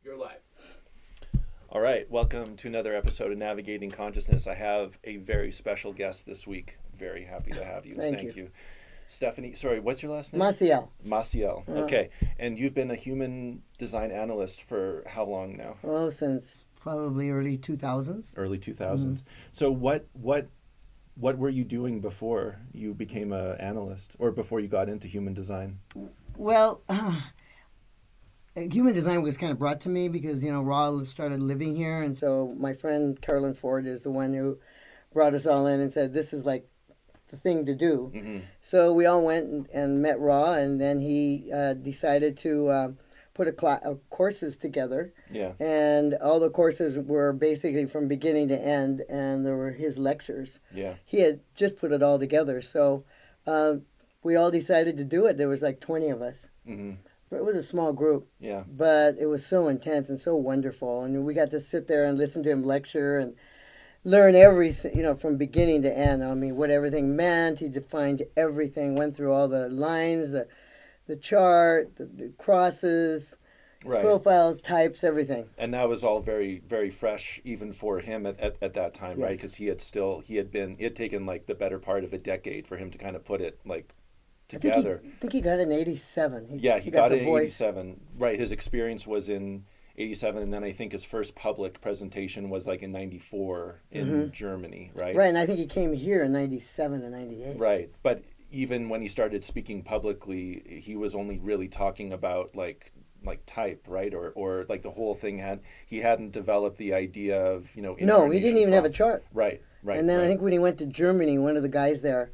You're live. All right, welcome to another episode of Navigating Consciousness. I have a very special guest this week. Very happy to have you. Thank you. Stephanie, sorry, what's your last name? Maciel. Maciel. Okay. And you've been a human design analyst for how long now? Oh, since probably early 2000s. Early 2000s. So what were you doing before you became an analyst or before you got into human design? Well, human design was kind of brought to me because, Raw started living here. And so my friend Carolyn Ford is the one who brought us all in and said, this is like the thing to do. Mm-hmm. So we all went and met Raw, and then he decided to put courses together. Yeah. And all the courses were basically from beginning to end, and there were his lectures. Yeah. He had just put it all together. So we all decided to do it. There was like 20 of us. Mm-hmm. It was a small group. Yeah. But it was so intense and so wonderful. And we got to sit there and listen to him lecture and learn from beginning to end. I mean, what everything meant. He defined everything, went through all the lines, the chart, the crosses, Right. profile types, everything. And that was all very, very fresh, even for him at that time, right? Yes. Because it had taken like the better part of a decade for him to kind of put it like I together. think he got it in 87. He got the it in voice. 87. Right. His experience was in 87, and then I think his first public presentation was like in 94 in Germany, right? Right, and I think he came here in 97 and 98. Right. But even when he started speaking publicly, he was only really talking about like type, right? Or like the whole thing he hadn't developed the idea of, No, he incarnation didn't even have a process. chart. Right. And then I think when he went to Germany, one of the guys there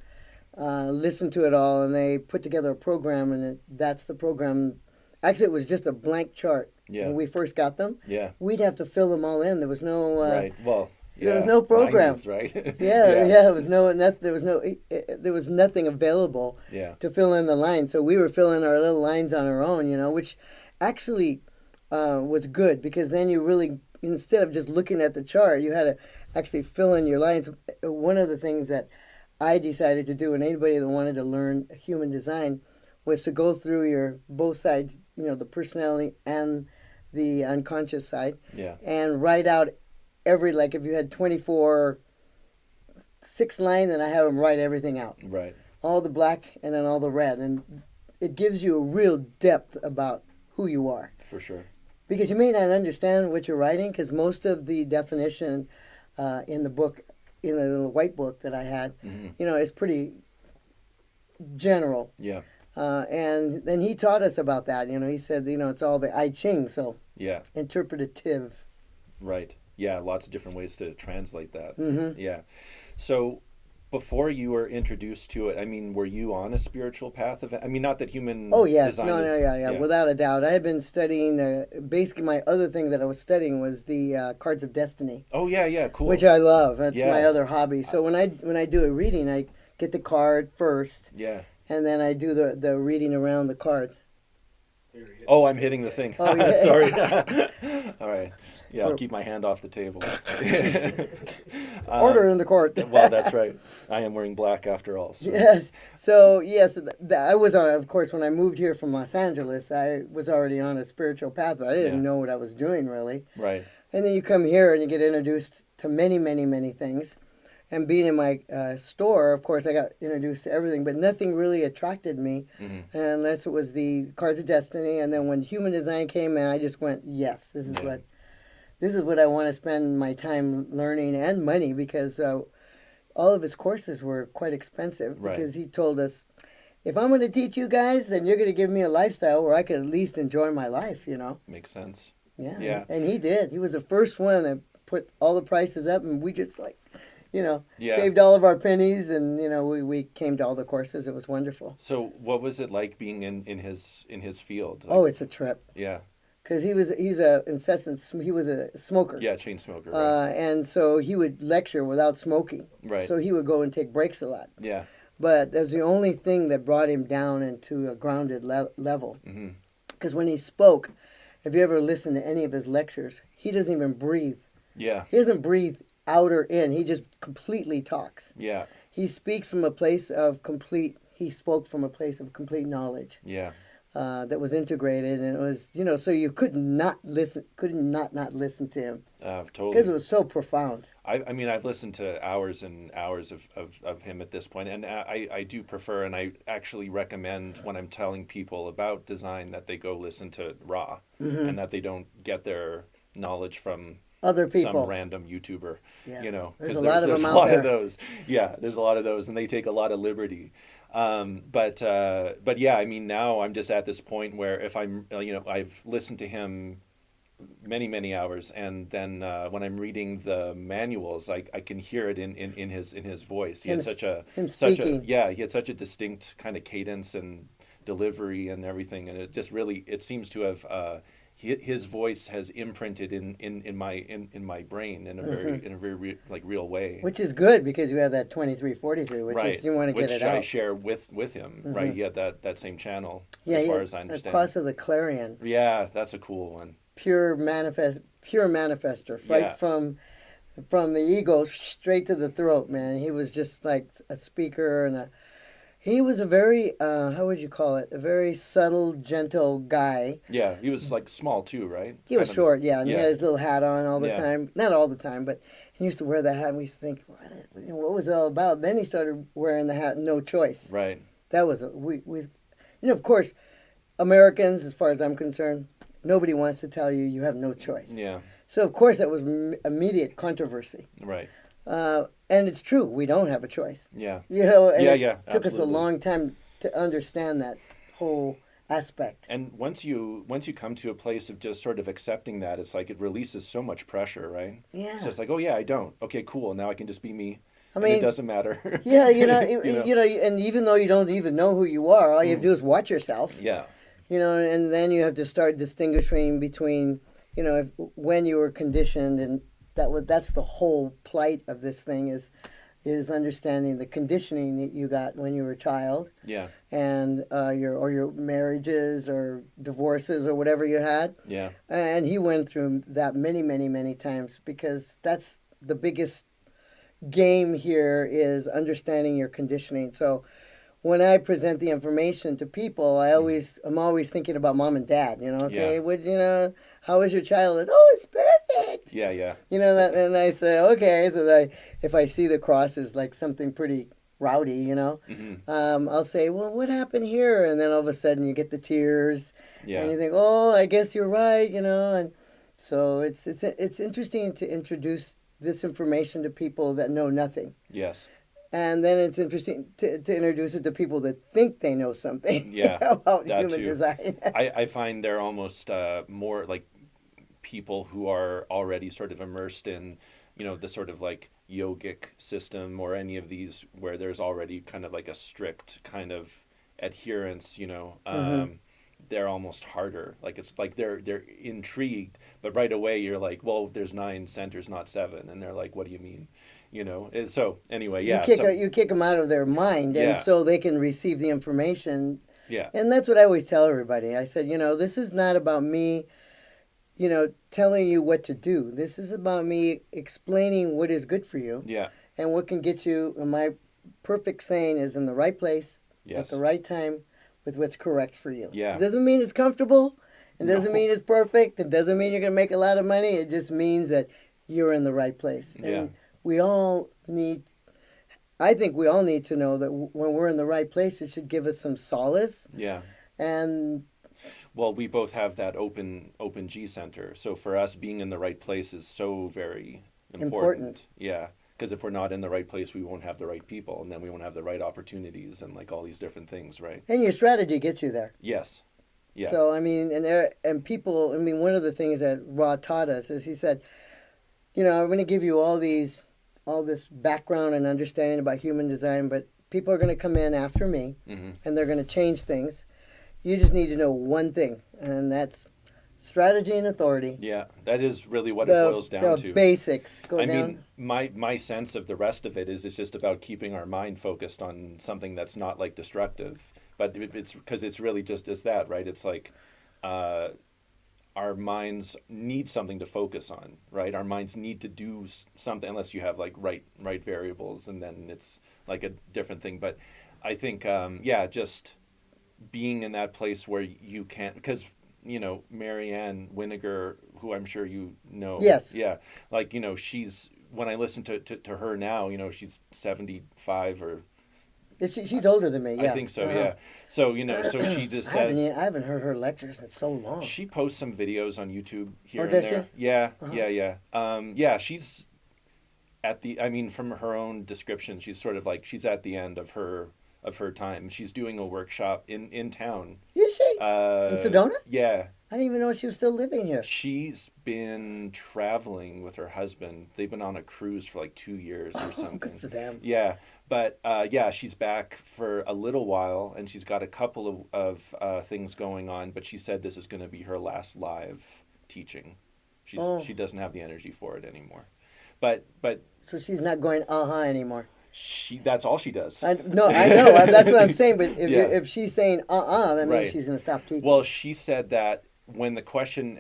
listened to it all, and they put together a program, and that's the program. Actually, it was just a blank chart. Yeah. When we first got them, Yeah. we'd have to fill them all in. There was no Right. Well, there was no program. 90s, right? yeah. There was nothing available Yeah. to fill in the lines. So we were filling our little lines on our own, which actually was good, because then you really, instead of just looking at the chart, you had to actually fill in your lines. One of the things that I decided to do, and anybody that wanted to learn human design, was to go through your both sides, the personality and the unconscious side, Yeah. and write out like if you had 24 6 lines, then I have them write everything out. Right. All the black and then all the red. And it gives you a real depth about who you are. For sure. Because you may not understand what you're writing, because most of the definition in the book, in the little white book that I had, is pretty general. Yeah. And then he taught us about that. He said, it's all the I Ching, so Yeah. interpretative. Right. Yeah. Lots of different ways to translate that. Mm-hmm. Yeah. So before you were introduced to it, I mean, were you on a spiritual path of it? I mean, not that human Oh, yes. design No, is, yeah, without a doubt. I had been studying, basically my other thing that I was studying was the cards of destiny. Oh, yeah, cool. Which I love. That's Yeah. my other hobby. So when I do a reading, I get the card first, Yeah. and then I do the reading around the card. Oh, I'm hitting the thing. Oh, yeah. Sorry. All right. Yeah, I'll keep my hand off the table. Order in the court. Well, that's right. I am wearing black after all. So. Yes. So, yes, I was on, of course, when I moved here from Los Angeles, I was already on a spiritual path, but I didn't know what I was doing, really. Right. And then you come here and you get introduced to many, many, many things. And being in my store, of course, I got introduced to everything, but nothing really attracted me unless it was the cards of destiny. And then when human design came in, I just went, yes, this is what I want to spend my time learning, and money, because all of his courses were quite expensive. Right. Because he told us, if I'm going to teach you guys, then you're going to give me a lifestyle where I can at least enjoy my life, Makes sense. Yeah. Yeah. And he did. He was the first one that put all the prices up, and we just saved all of our pennies, and we came to all the courses. It was wonderful. So, what was it like being in his field? Oh, it's a trip. Yeah. Because he was a smoker. Yeah, chain smoker. Right. And so he would lecture without smoking. Right. So he would go and take breaks a lot. Yeah. But that was the only thing that brought him down into a grounded level. Because when he spoke, if you ever listen to any of his lectures, he doesn't even breathe. Yeah. He doesn't breathe out or in. He just completely talks. Yeah. He spoke from a place of complete knowledge. Yeah. that was integrated, and it was, so you could not listen, not listen to him Totally. because it was so profound. I mean, I've listened to hours and hours of him at this point, and I do prefer, and I actually recommend when I'm telling people about design that they go listen to Ra, and that they don't get their knowledge from Other some people. random YouTuber, Yeah. you know, There's 'cause a lot of there's them a out lot there. of those. Yeah, there's a lot of those, and they take a lot of liberty. But yeah, I mean, now I'm just at this point where if I'm, I've listened to him many hours, and then when I'm reading the manuals, I can hear it in his voice. He Him, had such a him such a speaking. yeah, he had such a distinct kind of cadence and delivery and everything, and it just really, it seems to have his voice has imprinted in my brain in a very like real way. Which is good because you have that 2343, which Right, is you want to get which it I out. share with him. Right, he had that same channel, Yeah, as he far had as I understand. Cross of the Clarion, Yeah, that's a cool one. pure manifester, right Yeah. from the ego straight to the throat, man. He was just like a speaker, and he was a very how would you call it? A very subtle, gentle guy. Yeah, he was like small too, right? He was Kind of. short, yeah, and he Yeah. had his little hat on all the Yeah. time. Not all the time, but he used to wear that hat, and we used to think, what was it all about? Then he started wearing the hat, no choice. Right. That was of course, Americans, as far as I'm concerned, nobody wants to tell you you have no choice. Yeah. So of course that was immediate controversy. Right. And it's true, we don't have a choice. Yeah. And Yeah, it yeah, took us a absolutely. long time to understand that whole aspect. And once you come to a place of just sort of accepting that, it's like it releases so much pressure, right? Yeah. It's just like, oh yeah, I don't. Okay, cool. Now I can just be me. I And it mean, doesn't matter. yeah, You know? and even though you don't even know who you are, all you have to do is watch yourself. Yeah. And then you have to start distinguishing between, when you were conditioned, and that's the whole plight of this thing is understanding the conditioning that you got when you were a child, Yeah. and your marriages or divorces or whatever you had. Yeah. And he went through that many times, because that's the biggest game here, is understanding your conditioning. So when I present the information to people, I'm always thinking about mom and dad. Okay, Yeah. how was your childhood? Oh, it's perfect. Yeah. Yeah. That, and I say, okay. So if I see the cross as like something pretty rowdy, I'll say, well, what happened here? And then all of a sudden you get the tears, Yeah. and you think, oh, I guess you're right. And so it's interesting to introduce this information to people that know nothing. Yes. And then it's interesting to introduce it to people that think they know something Yeah, about that human too. design. I find they're almost more like people who are already sort of immersed in, the sort of like yogic system, or any of these where there's already kind of like a strict kind of adherence, they're almost harder. Like it's like they're intrigued, but right away you're like, well, there's 9 centers, not 7, and they're like, what do you mean? So anyway, yeah. You kick them out of their mind, and Yeah. so they can receive the information. Yeah. And that's what I always tell everybody. I said, this is not about me, telling you what to do. This is about me explaining what is good for you, Yeah. and what can get you. My perfect saying is, in the right place, at Yes. the right time, with what's correct for you. Yeah. It doesn't mean it's comfortable. It doesn't No. mean it's perfect. It doesn't mean you're going to make a lot of money. It just means that you're in the right place. Yeah. And I think we all need to know that when we're in the right place, it should give us some solace. Yeah. And Well, we both have that open G center. So for us, being in the right place is so very important. Yeah. Because if we're not in the right place, we won't have the right people, and then we won't have the right opportunities, and like all these different things, right? your strategy gets you there. Yes. Yeah. So, I mean, and people, one of the things that Ra taught us is, he said, I'm going to give you all this background and understanding about human design, but people are going to come in after me, and they're going to change things. You just need to know one thing, and that's strategy and authority. Yeah, that is really what it boils down to. The basics go I down. mean, my sense of the rest of it is it's just about keeping our mind focused on something that's not like destructive. But it's because it's really just that, right? It's like our minds need something to focus on, right? Our minds need to do something, unless you have like right variables, and then it's like a different thing. But I think, just being in that place where you can't, because Marianne Winiger, who I'm sure you know. Yes. Yeah, like she's, when I listen to her now, she's 75 or She's older than me. I Yeah. think so. Yeah. So so she just says I haven't heard her lectures in so long. she posts some videos on YouTube here Oh, and does there. she? Yeah, Uh-huh. yeah. She's at the. I mean, from her own description, she's sort of like she's at the end of her time. She's doing a workshop in town. Is she? In Sedona? Yeah. I didn't even know she was still living here. She's been traveling with her husband. They've been on a cruise for like 2 years or something. Good for them. Yeah, but yeah, she's back for a little while, and she's got a couple of things going on. But she said this is going to be her last live teaching. She doesn't have the energy for it anymore. But So she's not going anymore. that's all she does. No, I know. That's what I'm saying. But Yeah. if she's saying that means Right. she's going to stop teaching. Well, she said that when the question,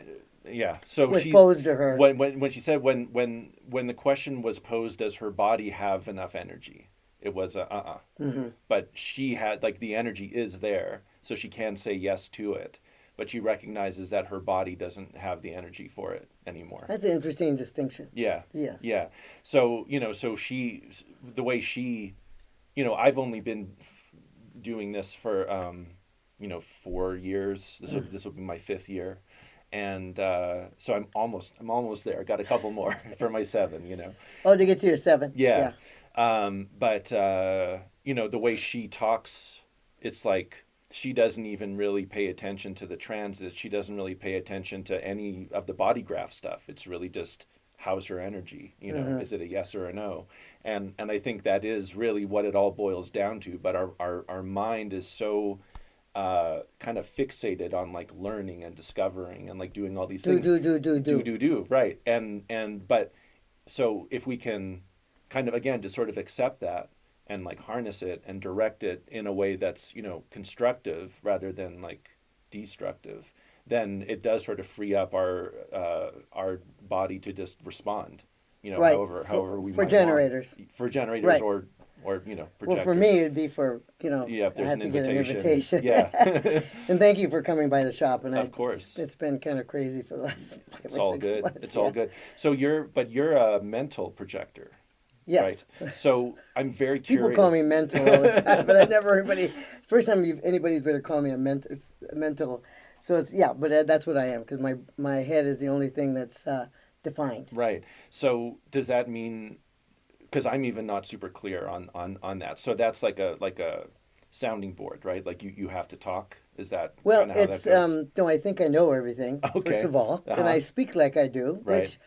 yeah, so was she posed to her. when she said when the question was posed, does her body have enough energy? It was a Mm-hmm. but she had, like, the energy is there, so she can say yes to it. But she recognizes that her body doesn't have the energy for it anymore. That's an interesting distinction. Yeah. Yes. Yeah. So, so she, the way she, I've only been doing this for, 4 years. This will be my 5th year. And so I'm almost there. I got a couple more for my 7, Oh, to get to your 7. Yeah. But, the way she talks, it's like she doesn't even really pay attention to the transits. She doesn't really pay attention to any of the body graph stuff. It's really just, how's her energy? Is it a yes or a no? And I think that is really what it all boils down to. But our mind is so kind of fixated on, like, learning and discovering and, like, doing all these things. Do. Right. But so if we can kind of, again, just sort of accept that and, like, harness it and direct it in a way that's, constructive rather than, like, destructive, then it does sort of free up our body to just respond, Right. however we for might generators. want. For generators, Right. or projectors. Well, for me, it'd be for, Yeah, if I there's have an to get an invitation. invitation. Yeah. And thank you for coming by the shop. And Of course. It's been kind of crazy for the last 5 It's or all 6 good. months. It's all good. So you're a mental projector. Yes. Right. So I'm very curious. People call me mental all the time, but I never first time anybody's better call me a mental. So it's, but that's what I am, because my head is the only thing that's defined. Right. So does that mean, because I'm even not super clear on that. So that's like a sounding board, right? Like you have to talk. Is that Well, kind of how it's that goes? no, I think I know everything. Okay. First of all, and Uh-huh. I speak like I do, Right. which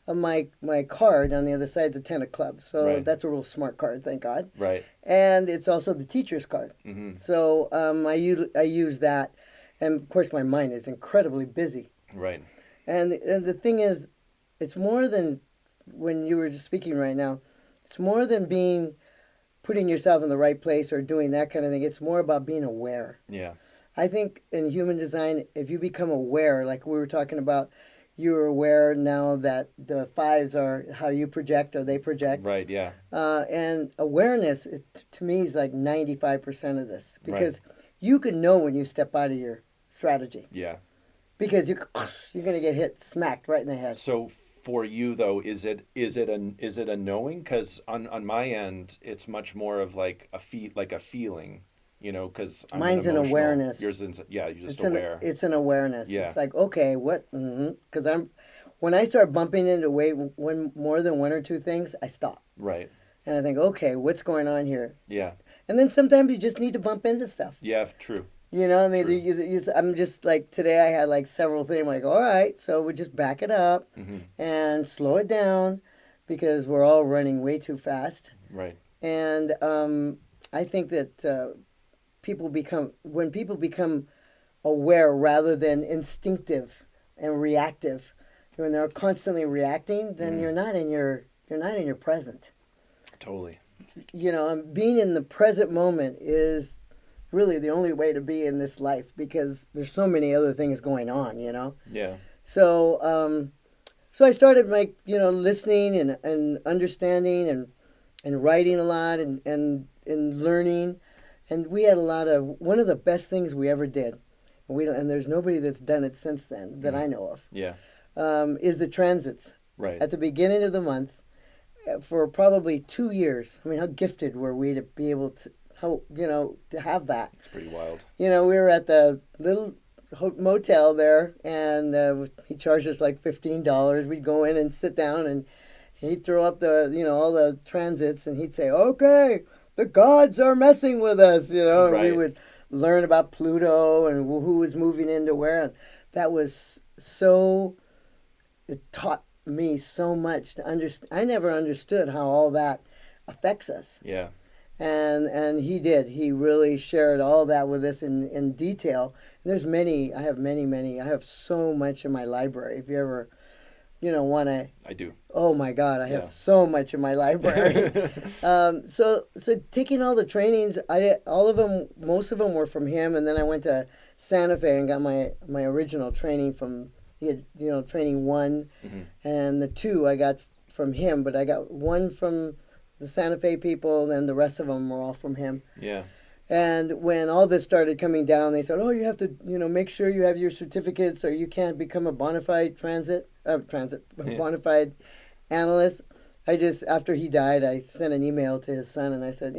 my card on the other side is a 10 of clubs, so Right. that's a real smart card, thank God. Right. And it's also the teacher's card. Mm-hmm. So I use that, and of course my mind is incredibly busy. Right. And the thing is, it's more than, when you were speaking right now, it's more than putting yourself in the right place or doing that kind of thing. It's more about being aware. Yeah. I think in human design, if you become aware, like we were talking about, you're aware now that the 5s are how you project or they project. Right. Yeah. And awareness, to me, is like 95% of this. Because you can know when you step out of your strategy. Yeah. Because you're going to get smacked right in the head. So for you though, is it a knowing? Because on my end, it's much more of like a feeling. Because Mine's an awareness. Yours is, you're just aware. It's an awareness. Yeah. It's like, okay, what? Because when I start bumping into more than 1 or 2 things, I stop. Right. And I think, okay, what's going on here? Yeah. And then sometimes you just need to bump into stuff. Yeah. True. I mean, I'm just like, today I had like several things. I'm like, all right, so we just back it up and slow it down, because we're all running way too fast. Right. And I think that when people become aware rather than instinctive and reactive, when they're constantly reacting, then you're not in your present. Totally. Being in the present moment is really the only way to be in this life, because there's so many other things going on. Yeah. So so I started listening and understanding and writing a lot and learning. And we had a lot of, one of the best things we ever did, and we don't, and there's nobody that's done it since then that I know of, Yeah. is the transits. Right. At the beginning of the month, for probably 2 years. I mean, how gifted were we to be able to, to have that? It's pretty wild. We were at the little motel there, and he charged us like $15. We'd go in and sit down, and he'd throw up all the transits, and he'd say, "Okay, the gods are messing with us," and Right. we would learn about Pluto and who was moving into where. And that was so. It taught me so much to understand. I never understood how all that affects us. Yeah. And he did. He really shared all that with us in detail. And there's many. I have many. I have so much in my library. If you ever, want to. I do. Oh my God, I have so much in my library. So taking all the trainings, most of them were from him, and then I went to Santa Fe and got my original training from. He had, training 1, and the 2 I got from him, but I got 1 from the Santa Fe people, and then the rest of them were all from him. Yeah. And when all this started coming down, they said, "Oh, you have to, make sure you have your certificates, or you can't become a bona fide bona fide analyst." After he died, I sent an email to his son, and I said,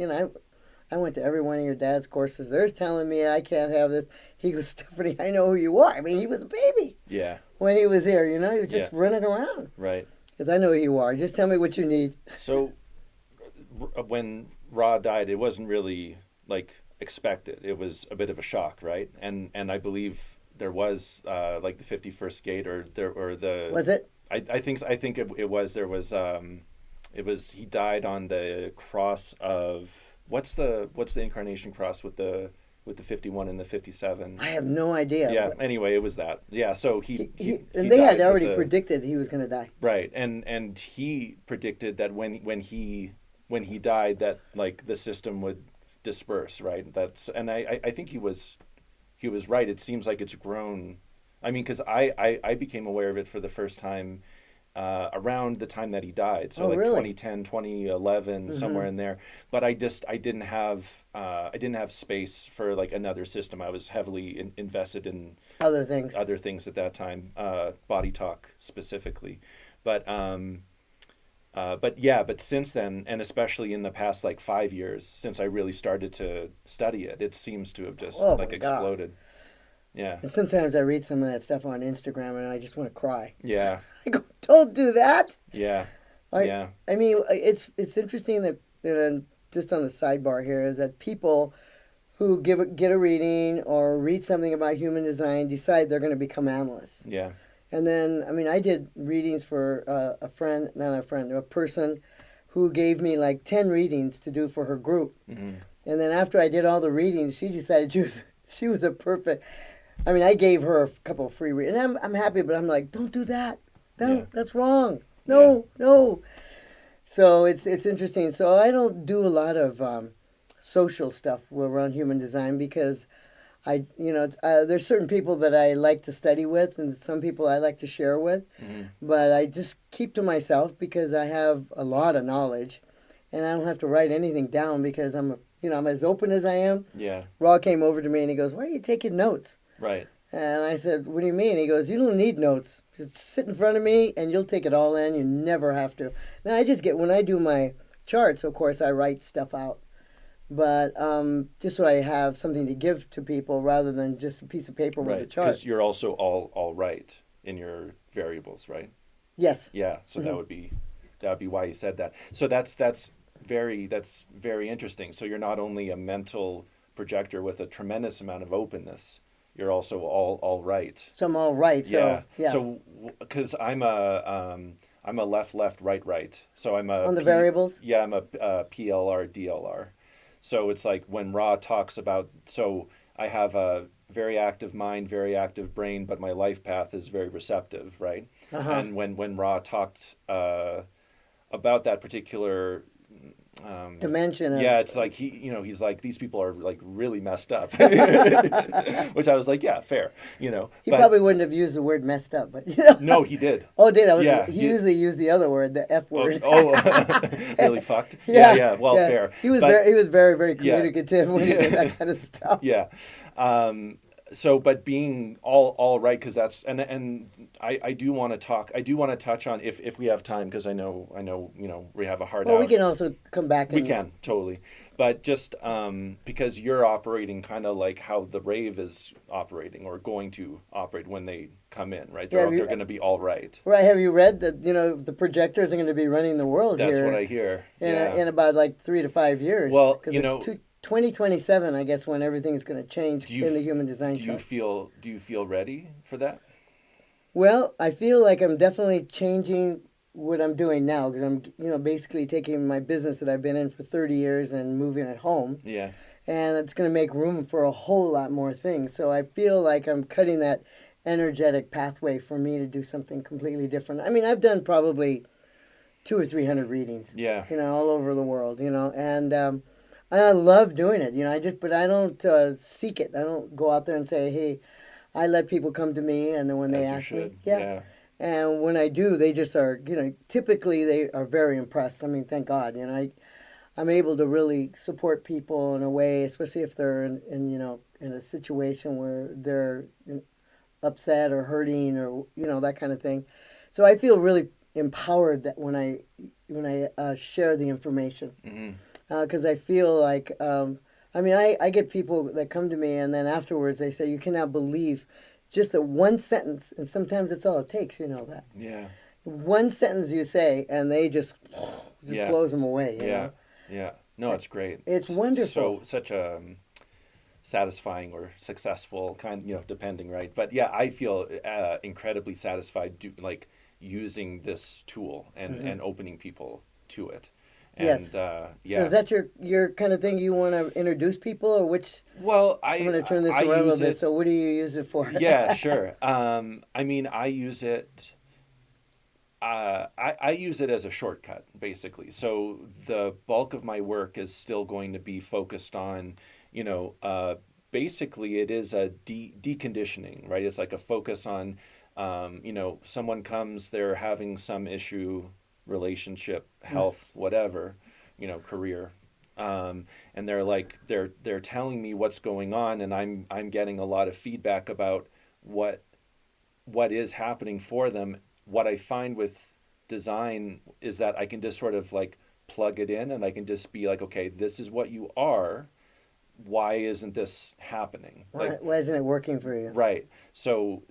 I went to every one of your dad's courses. They're telling me I can't have this. He goes, "Stephanie, I know who you are." I mean, he was a baby. Yeah. When he was here, he was just running around. Right. Because I know who you are. Just tell me what you need. So, when Ra died, it wasn't really like expected. It was a bit of a shock, right? And I believe there was like the 51st gate, or the. Was it? I think it was. There was it was, he died on the cross of what's the incarnation cross with the 51 and the 57. I have no idea. Yeah. Anyway, it was that. Yeah. So he and they had died already predicted he was going to die. Right. And he predicted that when he died, that like the system would disperse. Right. And I think he was right. It seems like it's grown. I mean, because I became aware of it for the first time around the time that he died. So like really? 2010, 2011, somewhere in there. But I didn't have space for like another system. I was heavily invested in other things at that time, Body Talk specifically. But since then, and especially in the past like 5 years, since I really started to study it, it seems to have just exploded. God. Yeah. And sometimes I read some of that stuff on Instagram and I just want to cry. Yeah. I go, "Don't do that." Yeah. I mean, it's interesting that, just on the sidebar here, is that people who get a reading or read something about human design decide they're going to become analysts. Yeah. And then, I mean, I did readings for a person who gave me like 10 readings to do for her group. Mm-hmm. And then after I did all the readings, she decided she was a perfect. I mean, I gave her a couple of free readings, and I'm happy, but I'm like, "Don't do that. No, that's wrong. No. So it's interesting. So I don't do a lot of social stuff around human design because there's certain people that I like to study with, and some people I like to share with, but I just keep to myself because I have a lot of knowledge, and I don't have to write anything down because I'm as open as I am. Yeah. Raw came over to me and he goes, "Why are you taking notes?" Right. And I said, "What do you mean?" He goes, "You don't need notes. Just sit in front of me and you'll take it all in. You never have to." Now, when I do my charts, of course, I write stuff out. But just so I have something to give to people rather than just a piece of paper with a chart. Because you're also all right in your variables, right? Yes. Yeah. So that would be why he said that. So that's very interesting. So you're not only a mental projector with a tremendous amount of openness, you're also all right. So I'm all right. So yeah. So because I'm a left right. So I'm a on the variables. Yeah, I'm a PLR DLR. So it's like when Ra talks about, so I have a very active mind, very active brain, but my life path is very receptive, right? And when Ra talked about that particular dimension of. Yeah, it's like he's like, these people are like really messed up, which I was like, yeah, fair, He but probably wouldn't have used the word messed up, but you know. no, he did. Oh, did I was Yeah, he usually used the other word, the F oh, word. really fucked. Yeah, Yeah, yeah. Well, yeah. fair, He was very very yeah, communicative when he did that kind of stuff. yeah. So, but being all right, because that's and I do want to talk. I do want to touch on, if we have time, because I know we have a hard Well, we out. can also come back We and can totally, but just because you're operating kind of like how the rave is operating or going to operate when they come in, right? yeah, They're going to be all right. right. Have you read that? The projectors are going to be running the world That's what here I hear. in Yeah. in about like 3 to 5 years. Well, Because 2027, I guess, when everything's going to change do you in the human design do you chart. feel ready for that? Well, I feel like I'm definitely changing what I'm doing now because I'm, basically taking my business that I've been in for 30 years and moving it home. Yeah. And it's going to make room for a whole lot more things. So I feel like I'm cutting that energetic pathway for me to do something completely different. I mean, I've done probably 200 or 300 readings, Yeah. all over the world, and I love doing it. But I don't seek it. I don't go out there and say, hey, I let people come to me, and then when they As you ask me, should. yeah. Yeah. And when I do, they just are, typically they are very impressed. I mean, thank God, I'm able to really support people in a way, especially if they're in a situation where they're upset or hurting or, that kind of thing. So I feel really empowered that when I share the information, Hmm. because I feel like I mean, I get people that come to me and then afterwards they say, you cannot believe just a one sentence, and sometimes it's all it takes, that. Yeah. One sentence you say, and they just Yeah. blows them away, Yeah. Yeah. No, it's great. It's wonderful. So such a satisfying or successful kind, depending, right? But yeah, I feel incredibly satisfied like using this tool and opening people to it. And Yes. So yeah. is that your kind of thing you want to introduce people, or which? Well, I'm going to turn this I around a little use bit. it. So what do you use it for? Yeah, sure. I mean, I use it. I use it as a shortcut, basically. So the bulk of my work is still going to be focused on, you know, uh, basically it is a deconditioning, right? It's like a focus on, someone comes, they're having some issue, relationship, health, whatever, career. And they're like, they're telling me what's going on, and I'm getting a lot of feedback about what what is happening for them. What I find with design is that I can just sort of like plug it in, and I can just be like, okay, this is what you are. Why isn't this happening? Like, Why isn't it working for you? right. So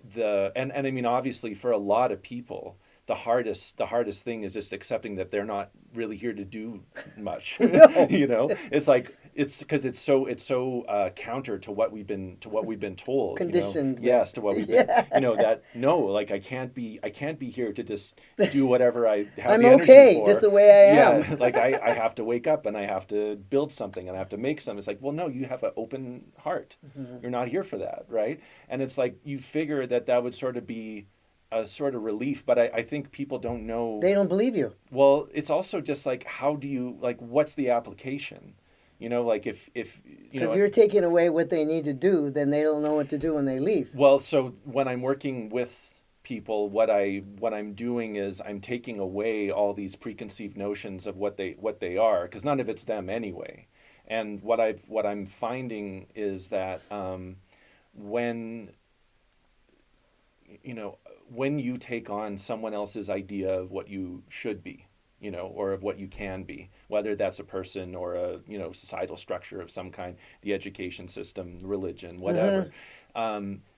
and I mean, obviously for a lot of people, the hardest thing is just accepting that they're not really here to do much. No. It's like it's because it's so counter to what we've been told. Conditioned. Yes, to what we've been. Yeah. That no, like I can't be here to just do whatever I have I'm the energy okay, for. just the way I am. Yeah, like I have to wake up and I have to build something and I have to make something. It's like, well, no, you have an open heart. You're not here for that, right? And it's like you figure that would sort of be a sort of relief, but I think people don't know. They don't believe you. Well, it's also just like, how do you, like, what's the application? Like if So if you're taking away what they need to do, then they don't know what to do when they leave. well, so when I'm working with people, what I'm doing is I'm taking away all these preconceived notions of what they are, because none of it's them anyway. And what I'm finding is that when you know when you take on someone else's idea of what you should be, or of what you can be, whether that's a person or a societal structure of some kind, the education system, religion, whatever,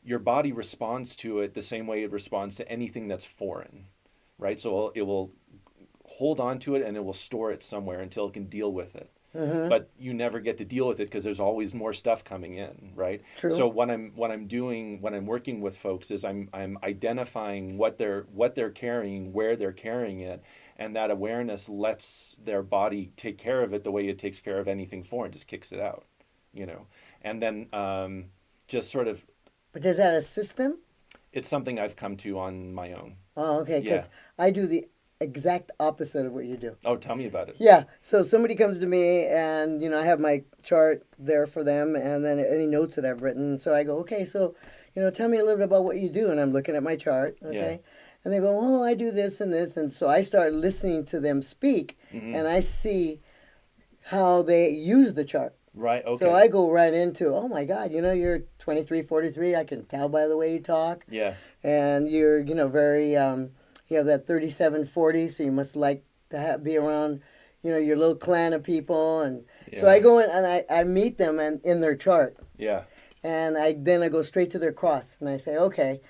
your body responds to it the same way it responds to anything that's foreign, right? So it will hold on to it and it will store it somewhere until it can deal with it. But you never get to deal with it because there's always more stuff coming in, right? True. So what I'm doing when I'm working with folks is I'm identifying what they're carrying, where they're carrying it, and that awareness lets their body take care of it the way it takes care of anything foreign, just kicks it out, and then just sort of, But does that assist them? it's something I've come to on my own. Oh, okay. Yeah. Because I do the exact opposite of what you do. Oh, tell me about it. Yeah. So somebody comes to me and, I have my chart there for them and then any notes that I've written. So I go, okay, so, tell me a little bit about what you do. And I'm looking at my chart. Okay. Yeah. And they go, oh, I do this and this. And so I start listening to them speak and I see how they use the chart. Right. Okay. So I go right into, oh my God, you're 23, 43. I can tell by the way you talk. Yeah. And you're, very, you have that 37, 40. So you must like to be around, your little clan of people. And so I go in and I meet them and in their chart. Yeah. And then I go straight to their cross. And I say, okay,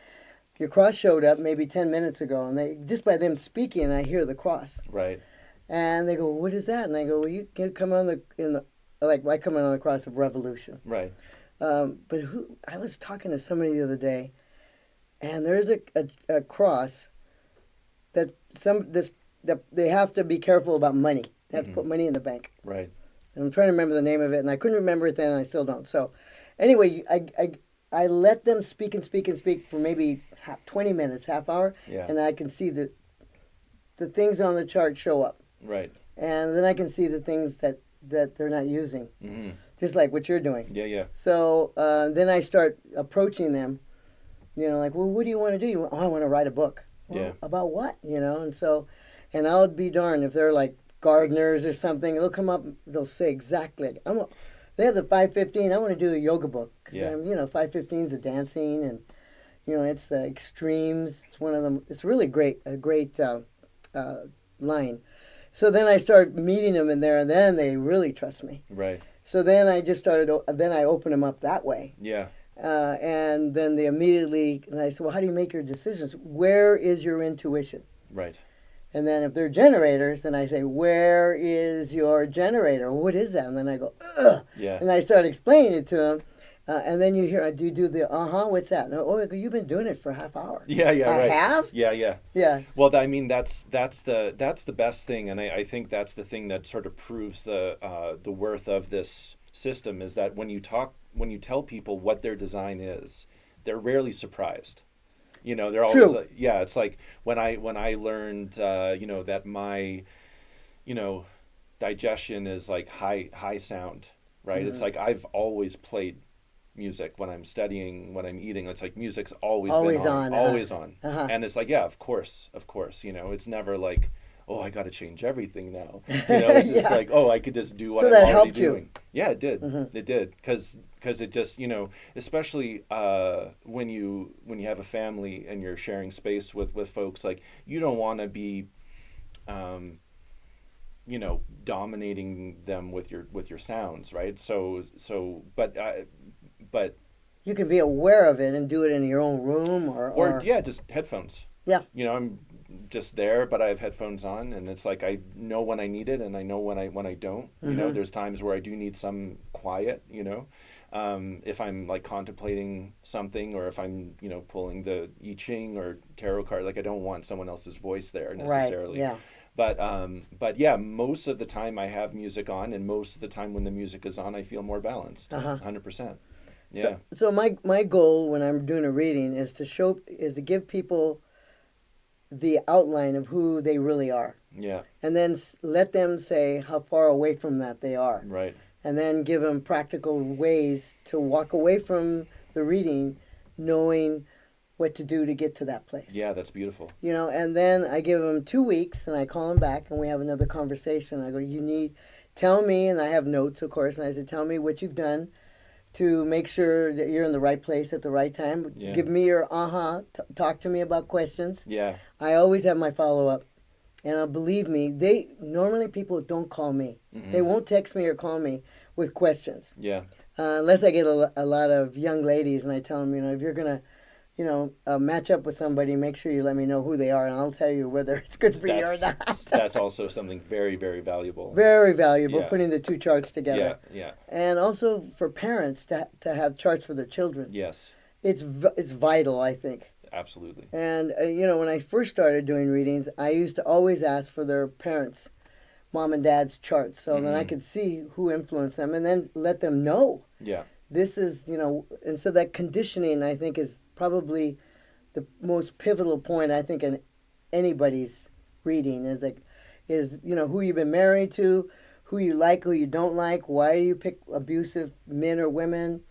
your cross showed up maybe 10 minutes ago. And they just by them speaking, I hear the cross. Right. And they go, what is that? And I go, well, you can come on I come on the cross of revolution. Right. But I was talking to somebody the other day, and there's a cross that they have to be careful about money. They have to put money in the bank. Right. And I'm trying to remember the name of it, and I couldn't remember it then, and I still don't. So, anyway, I let them speak and speak and speak for maybe 20 minutes, half hour, and I can see the things on the chart show up. Right. And then I can see the things that they're not using, just like what you're doing. Yeah, yeah. So then I start approaching them, like, well, what do you want to do? I want to write a book. Well, Yeah. About what? And I'll be darned if they're like gardeners or something. They'll come up, they'll say exactly. They have the 515. I want to do a yoga book because 515 is the dancing and it's the extremes. It's one of them. It's really a great line. So then I start meeting them in there, and then they really trust me. Right. So then I just then I open them up that way. Yeah. And then they immediately, and I said, well, how do you make your decisions? Where is your intuition? Right. And then if they're generators, then I say, where is your generator? What is that? And then I go, ugh. Yeah. And I start explaining it to them. And then you hear, do you do the, what's that? And, oh, you've been doing it for a half hour. Yeah, yeah, I right. have? Yeah, yeah. Yeah. Well, I mean, that's the best thing, and I think that's the thing that sort of proves the worth of this system is that when you tell people what their design is, they're rarely surprised. They're always True. it's like when I learned that my digestion is like high sound, right? Mm-hmm. It's like I've always played music when I'm studying, when I'm eating. It's like music's always been on. Always on. Uh-huh. And it's like, yeah, of course. It's never like, oh, I got to change everything now. It's just like, oh, I could just do what So I'm that already helped you? doing. Yeah, it did. Mm-hmm. It did. Because it just, especially when you have a family and you're sharing space with folks, like you don't want to be dominating them with your sounds, right? But You can be aware of it and do it in your own room or yeah, just headphones. Yeah. I'm just there, but I have headphones on, and it's like I know when I need it, and I know when I don't. There's times where I do need some quiet. If I'm like contemplating something, or if I'm pulling the I Ching or tarot card, like I don't want someone else's voice there necessarily. Right. Yeah. But yeah, most of the time I have music on, and most of the time when the music is on, I feel more balanced. 100%. Yeah. So my goal when I'm doing a reading is to give people the outline of who they really are. Yeah. And then let them say how far away from that they are. Right. And then give them practical ways to walk away from the reading knowing what to do to get to that place. Yeah, that's beautiful. And then I give them 2 weeks and I call them back and we have another conversation. I go, tell me, and I have notes, of course, and I said, tell me what you've done to make sure that you're in the right place at the right time. Yeah. Give me your talk to me about questions. Yeah. I always have my follow-up. And believe me, normally people don't call me. Mm-hmm. They won't text me or call me with questions. Yeah. Unless I get a lot of young ladies and I tell them, if you're going to match up with somebody, make sure you let me know who they are and I'll tell you whether it's good for you or not. That's also something very, very valuable. Very valuable, Yeah. putting the two charts together. Yeah. And also for parents to have charts for their children. Yes. It's vital, I think. Absolutely. And, when I first started doing readings, I used to always ask for their parents' mom and dad's charts so then I could see who influenced them and then let them know. Yeah. This is, and so that conditioning, I think, is probably the most pivotal point, I think, in anybody's reading is who you've been married to, who you like, who you don't like, why do you pick abusive men or women,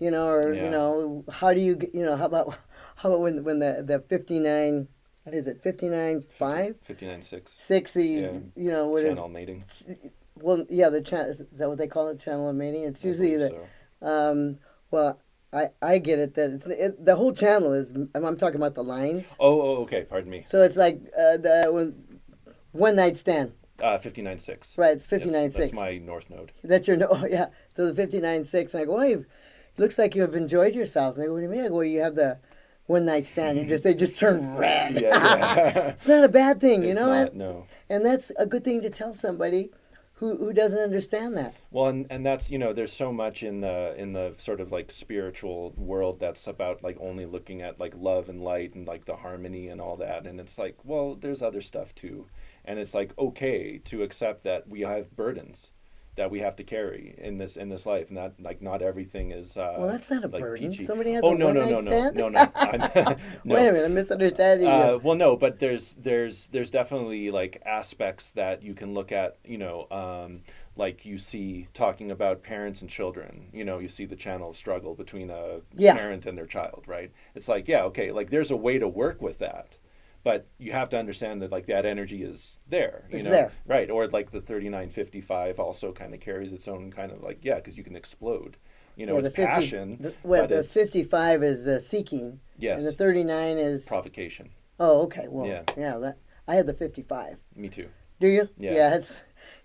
or how do you how about when the 59, what is it, 59.5? 59.6. 6, what is, Channel mating. well, yeah, is that what they call it, channel of mating? It's usually well, I get it that the whole channel is, I'm talking about the lines. Oh, okay, pardon me. So it's like the one night stand. 59.6. Right, it's 59.6. That's my north node. That's your no, yeah. So the 59.6, and I go, well, it looks like you have enjoyed yourself. And they go, what do you mean? I go, well, you have the one night stand. They just turn red. Yeah. It's not a bad thing, it's not, no. And that's a good thing to tell somebody who doesn't understand that. Well, and that's, there's so much in the sort of like spiritual world that's about like only looking at like love and light and like the harmony and all that, and it's like, well, there's other stuff too, and it's like okay to accept that we have burdens that we have to carry in this life, and that like not everything is well, that's not a like burden. peachy. Somebody has a one night stand? No. No. Wait a minute, I'm misunderstanding you. Well, no, but there's definitely like aspects that you can look at, like you see talking about parents and children, you see the channel struggle between a parent and their child, right? It's like, yeah, okay, like there's a way to work with that. But you have to understand that like that energy is there, it's there. Right? Or like the 39.55 also kind of carries its own kind of like, because you can explode. It's passion. The 55 is the seeking. Yes. And the 39 is provocation. Oh, okay. Well, yeah. I have the 55. Me too. Do you? Yeah.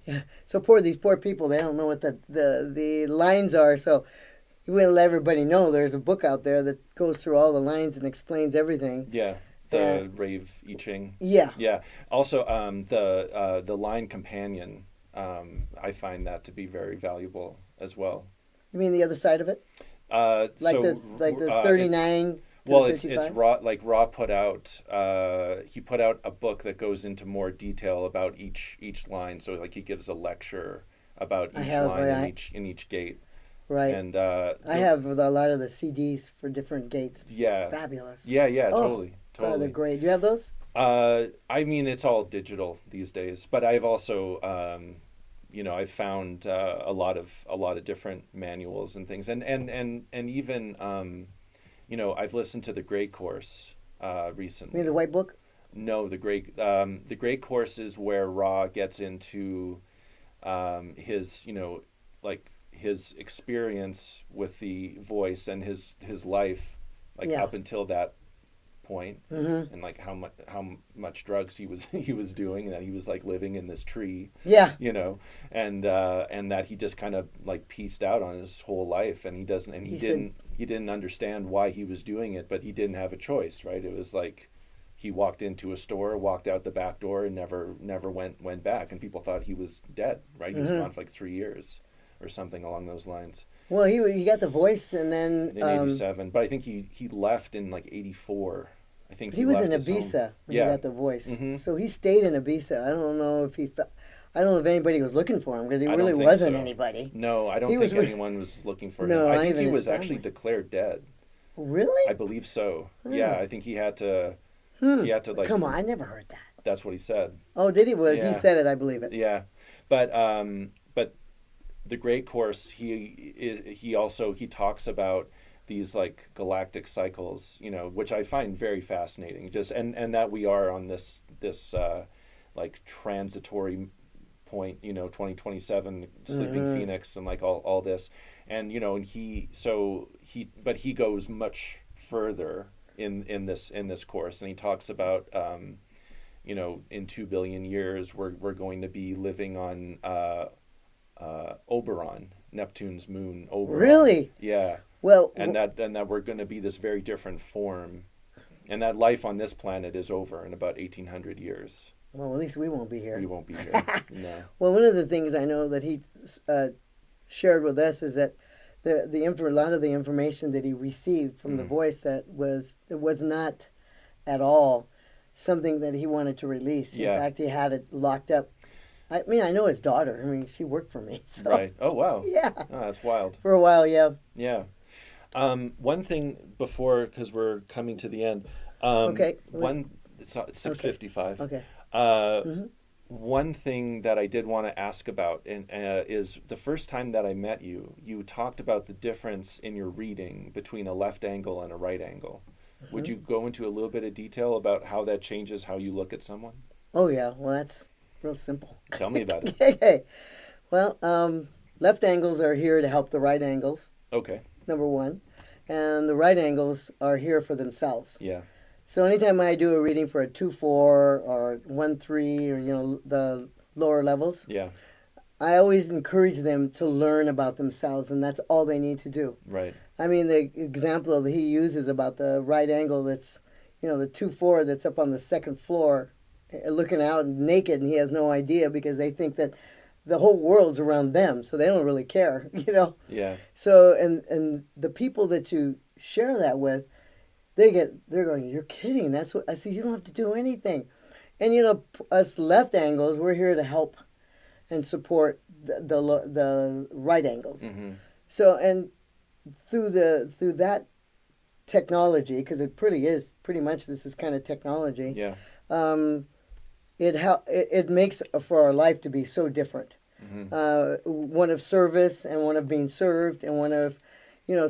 Yeah. So these poor people, they don't know what the lines are. So you will let everybody know there's a book out there that goes through all the lines and explains everything. Yeah. The Rave I Ching. Yeah. Yeah. Also, the line companion, I find that to be very valuable as well. You mean the other side of it? The 39. Well, it's Ra. Like Ra put out. He put out a book that goes into more detail about each line. So like he gives a lecture about each line in each gate. Right. And I have a lot of the CDs for different gates. Yeah. Fabulous. Yeah. Totally. God, they're great. Do you have those? I mean, it's all digital these days, but I've also, I've found a lot of different manuals and things, and even, I've listened to the Great Course recently. You mean the white book? No, the Great Course is where Ra gets into his, his experience with the voice and his life, up until that point, and like how much drugs he was doing, and that he was like living in this tree, and that he just kind of like pieced out on his whole life, and he didn't understand why he was doing it, but he didn't have a choice, right? It was like he walked into a store, walked out the back door, and never went back, and people thought he was dead, right? He was gone for like 3 years or something along those lines. Well, he got the voice, and then in 87, but I think he left in like 84. I think he was in Ibiza when he got the voice. Mm-hmm. So he stayed in Ibiza. I don't know if anybody was looking for him, because he really wasn't anybody. No, I don't think anyone was looking for him. I think he was actually declared dead. Really? I believe so. Yeah, I think he had to. He had to like. Come on, I never heard that. That's what he said. Oh, did he? Well, if he said it, I believe it. Yeah, but the Great Course, he also talks about these like galactic cycles, which I find very fascinating. Just and that we are on this like transitory point, 2027, sleeping phoenix, and like all this, and and he goes much further in this course, and he talks about in 2 billion years we're going to be living on Oberon, Neptune's moon. Oberon. Really? Yeah. Well, and that we're going to be this very different form, and that life on this planet is over in about 1800 years. Well, at least we won't be here. We won't be here. No. Well, one of the things I know that he shared with us is that a lot of the information that he received from the voice that was not at all something that he wanted to release. In fact, he had it locked up. I mean, I know his daughter. I mean, she worked for me. So. Right. Oh, wow. Yeah. Oh, that's wild. For a while, yeah. Yeah. One thing before, because we're coming to the end. Okay. It's 6:55. Okay. Uh, Hmm. One thing that I did want to ask about is the first time that I met you, you talked about the difference in your reading between a left angle and a right angle. Would Hmm. you go into a little bit of detail about how that changes how you look at someone? Oh yeah. Well, that's real simple. Tell me about it. Okay. Well, left angles are here to help the right angles. Okay. Number one, and the right angles are here for themselves. Yeah. So anytime I do a reading for a 2-4 or 1-3 or the lower levels, Yeah. I always encourage them to learn about themselves, and that's all they need to do. Right. I mean, the example that he uses about the right angle that's, the 2-4 that's up on the second floor, looking out naked, and he has no idea because they think that the whole world's around them, so they don't really care. Yeah. So, and the people that you share that with, they're going, you're kidding. That's what I said. You don't have to do anything. And us left angles, we're here to help and support the right angles. Mm-hmm. So, and through that technology, because it pretty much this is kind of technology. Yeah. Um, it makes for our life to be so different. One of service and one of being served, and one of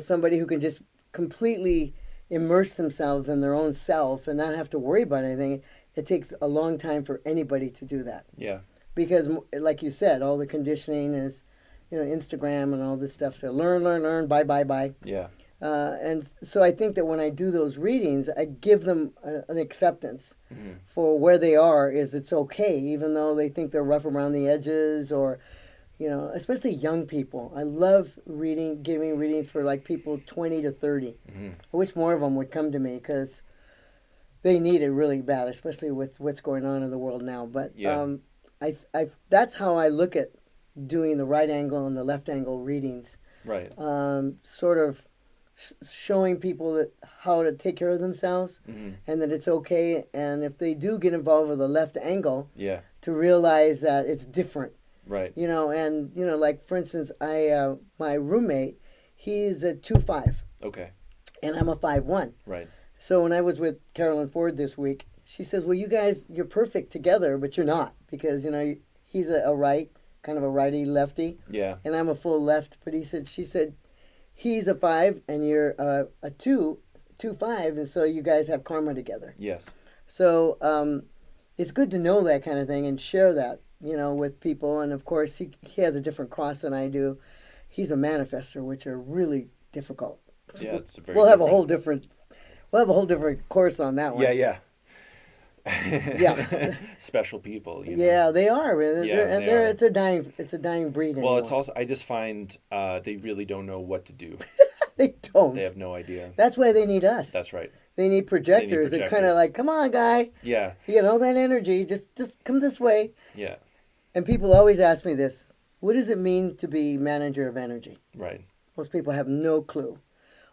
somebody who can just completely immerse themselves in their own self and not have to worry about anything. It takes a long time for anybody to do that, Yeah. because like you said, all the conditioning is Instagram and all this stuff to learn, buy. Yeah. And so I think that when I do those readings, I give them an acceptance Mm-hmm. for where they are. It's okay, even though they think they're rough around the edges, or especially young people. I love giving readings for like people 20 to 30. Mm-hmm. I wish more of them would come to me because they need it really bad, especially with what's going on in the world now. But Yeah. I that's how I look at doing the right angle and the left angle readings. Right. Sort of showing people how to take care of themselves, Mm-hmm. and that it's okay. And if they do get involved with a left angle, Yeah. to realize that it's different. Right. And like for instance, my roommate, he's a 2-5, Okay. and I'm a 5-1. Right. So when I was with Carolyn Ford this week, she says, "Well, you guys, you're perfect together, but you're not, because he's a right, kind of a righty lefty, Yeah. and I'm a full left." But she said, he's a 5 and you're a 2-5, and so you guys have karma together. Yes. So it's good to know that kind of thing and share that, with people. And of course, he has a different cross than I do. He's a manifester, which are really difficult. Yeah. It's very. We'll have different. a whole different course on that one. Yeah. Yeah. Yeah. Special people. Yeah, they are. Yeah, they are. It's a dying breed. Well, anymore. it's also, I just find they really don't know what to do. They don't. They have no idea. That's why they need us. That's right. They need projectors that kind of like, come on, guy. Yeah. You get all that energy. Just come this way. Yeah. And people always ask me this: what does it mean to be manager of energy? Right. Most people have no clue.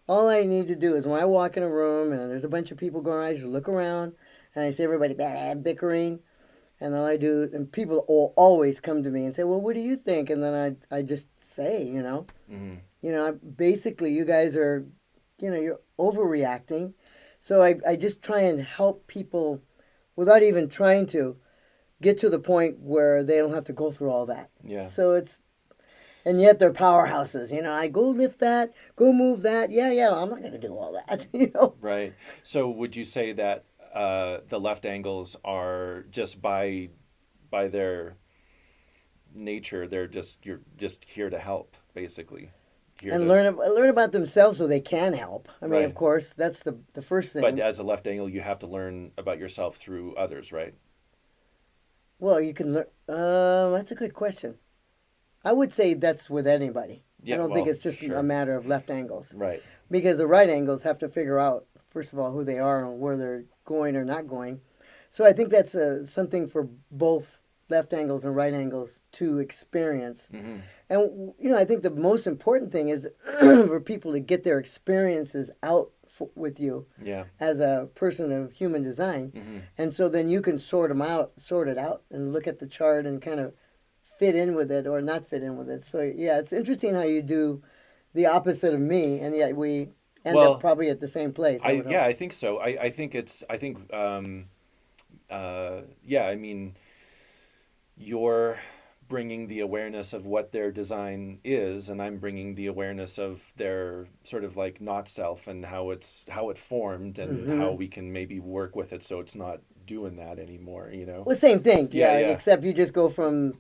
All I need to do is when I walk in a room and there's a bunch of people going, I just look around and I see everybody bickering. And then I do, and people will always come to me and say, "Well, what do you think?" And then I just say, Mm-hmm. Basically, you guys are, you're overreacting. So I just try and help people without even trying to get to the point where they don't have to go through all that. Yeah. So and yet they're powerhouses. I go lift that, go move that. Yeah, I'm not going to do all that, Right. So would you say that the left angles are just by their nature, you're just here to help, basically. And learn about themselves so they can help. I mean, Right. of course, that's the first thing. But as a left angle, you have to learn about yourself through others, right? Well, you can learn. That's a good question. I would say that's with anybody. Yeah, I don't think it's just sure. a matter of left angles. Right. Because the right angles have to figure out, first of all, who they are and where they're going or not going. So I think that's something for both left angles and right angles to experience. Mm-hmm. And, I think the most important thing is for people to get their experiences out with you Yeah. as a person of human design. Mm-hmm. And so then you can sort it out and look at the chart and kind of fit in with it or not fit in with it. So, yeah, it's interesting how you do the opposite of me, and yet we end up probably at the same place. I think so. I think yeah, I mean, you're bringing the awareness of what their design is, and I'm bringing the awareness of their sort of like not self and how it formed and how Mm-hmm. we can maybe work with it so it's not doing that anymore, you know? Well, same thing. Yeah, Yeah, yeah. except you just go from.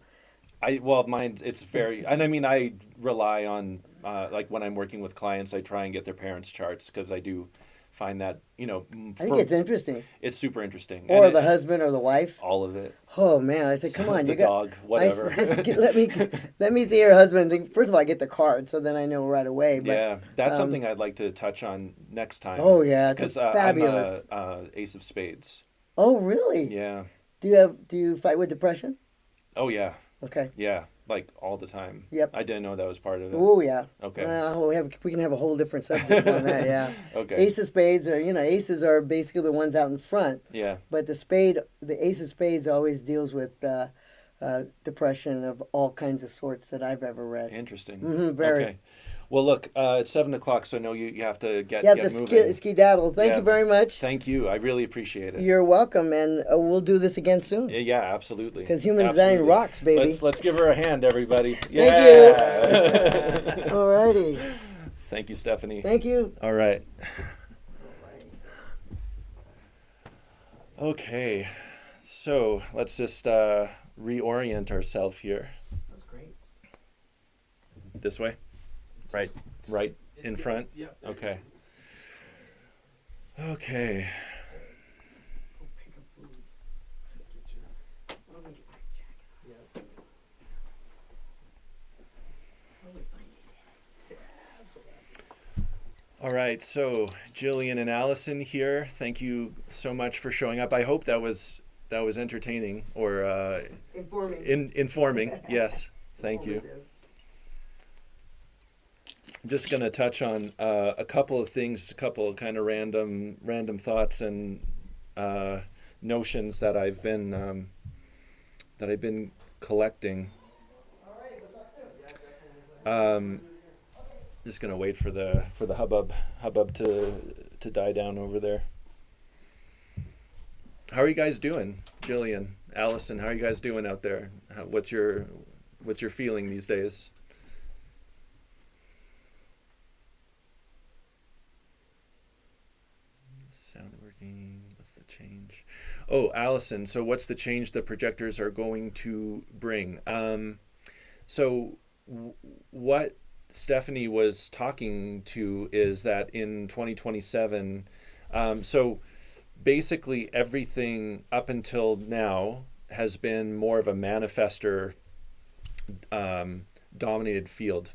Well, mine, it's very, and I mean, I rely on, like when I'm working with clients, I try and get their parents' charts because I do find that, I think it's interesting. it's super interesting. And Or the husband or the wife. all of it. Oh man, I said, come So, on, the you got. dog, whatever. Let me see your husband. First of all, I get the card, so then I know right away. But Yeah, that's um, something I'd like to touch on next time. oh yeah, it's Because I'm fabulous. a Ace of Spades. Oh really? Yeah. Do you fight with depression? Oh, yeah. Okay. Yeah. Like all the time. Yep. I didn't know that was part of it. Oh yeah. Okay. Well, we can have a whole different subject on that. Yeah. Okay. Ace of Spades are aces are basically the ones out in front, Yeah. but the Ace of Spades always deals with depression of all kinds of sorts that I've ever read. Interesting. Very. Okay. Well, look, it's 7 o'clock, so I know you have to You have get to moving. skedaddle. Thank Yeah. you very much. Thank you. I really appreciate it. You're welcome, and we'll do this again soon. Yeah, absolutely. Because human design Absolutely. rocks, baby. Let's give her a hand, everybody. Thank Yeah. Alrighty. Thank you, Stephanie. Thank you. All right. Okay. So let's just reorient ourselves here. That's great. This way? Right in front? Yeah. Okay. Okay. Go pick up food. Let me get my jacket on. Probably find it. All right. So Jillian and Allison here. Thank you so much for showing up. I hope that was entertaining or Informing. informing. Yes. Thank you. I'm just going to touch on a couple of things, a couple of kind of random thoughts and notions that I've been collecting. Just going to wait for the hubbub to die down over there. How are you guys doing, Jillian, Allison? How are you guys doing out there? What's your feeling these days? Sound working. What's the change? Oh, Allison. So what's the change the projectors are going to bring? What Stephanie was talking to is that in 2027, so basically everything up until now has been more of a manifester dominated field.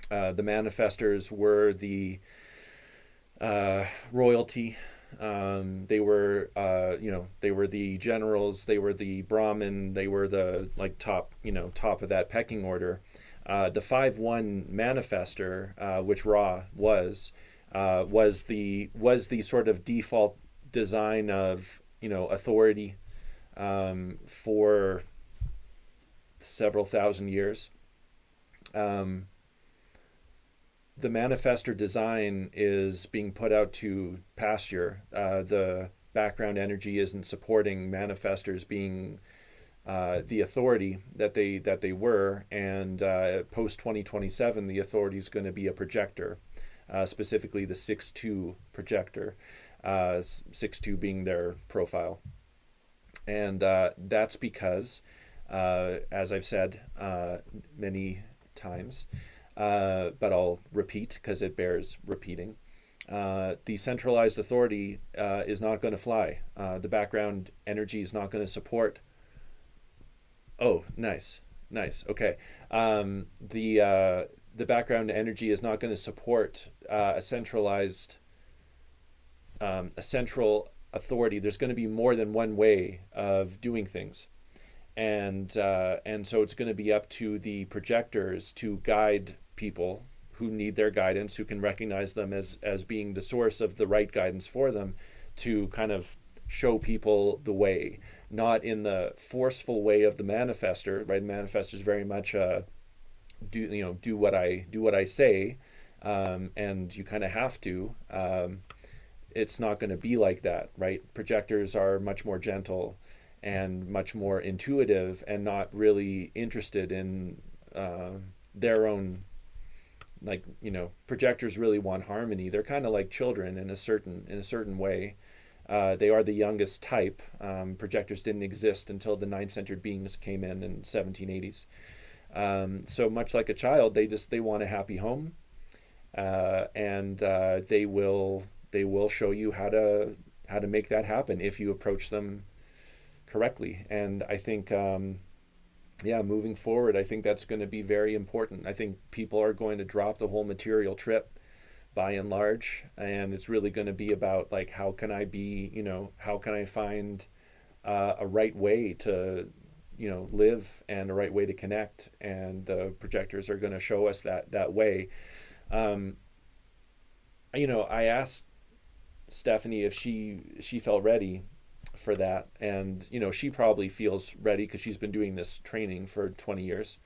The manifestors were the royalty. They were they were the generals, they were the Brahmin, they were the top of that pecking order. The 5-1 manifester, which Ra was the sort of default design of authority for several thousand years. The manifestor design is being put out to pasture. The background energy isn't supporting manifestors being the authority that they were, and post 2027, the authority is going to be a projector, specifically the 6-2 projector, 6-2 being their profile, and that's because, as I've said many times. But I'll repeat because it bears repeating. The centralized authority is not going to fly. The background energy is not going to support. Oh, nice. Okay. The background energy is not going to support a centralized, a central authority. There's going to be more than one way of doing things. And so it's going to be up to the projectors to guide people who need their guidance, who can recognize them as being the source of the right guidance for them, to kind of show people the way, not in the forceful way of the manifester. Right, the manifester is very much do what I say, and you kind of have to. it's not going to be like that, right? Projectors are much more gentle and much more intuitive and not really interested in their own, like, projectors really want harmony. They're kind of like children in a certain way. They are the youngest type. Projectors didn't exist until the nine-centered beings came in 1780s. So much like a child, they want a happy home, and they will show you how to make that happen if you approach them correctly. And I think, moving forward, I think that's going to be very important. I think people are going to drop the whole material trip by and large, and it's really going to be about, like, how can I find a right way to live, and a right way to connect, and the projectors are going to show us that way. I asked Stephanie if she felt ready for that, and she probably feels ready because she's been doing this training for 20 years.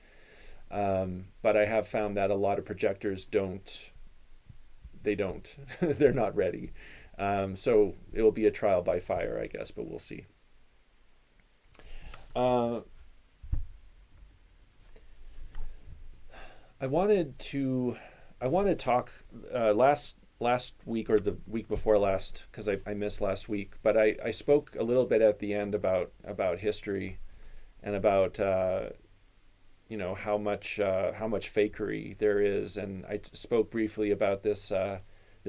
But I have found that a lot of projectors don't they're not ready. So it will be a trial by fire, I guess, but we'll see. uh, I wanted to talk last week, or the week before last, because I missed last week, but I spoke a little bit at the end about history, and about how much fakery there is. And I spoke briefly about this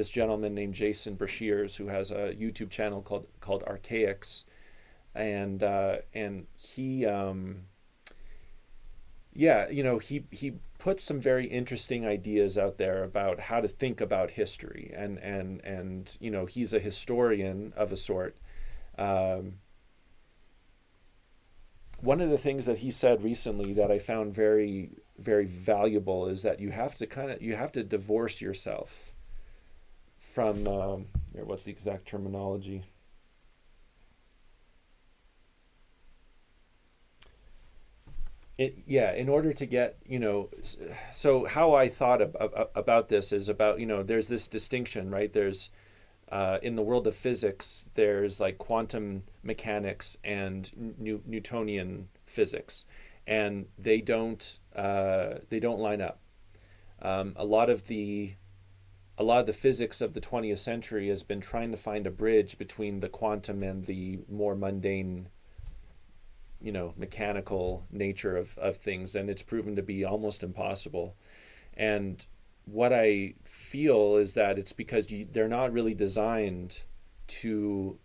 gentleman named Jason Brashears, who has a YouTube channel called Archaics, and he he put some very interesting ideas out there about how to think about history, and he's a historian of a sort. Um, One of the things that he said recently that I found very, very valuable is that you have to divorce yourself from what's the exact terminology? In order to get, so how I thought about this is about, there's this distinction, right? There's in the world of physics, there's like quantum mechanics and Newtonian physics, and they don't line up. A lot of the physics of the 20th century has been trying to find a bridge between the quantum and the more mundane, mechanical nature of things, and it's proven to be almost impossible. And what I feel is that it's because they're not really designed to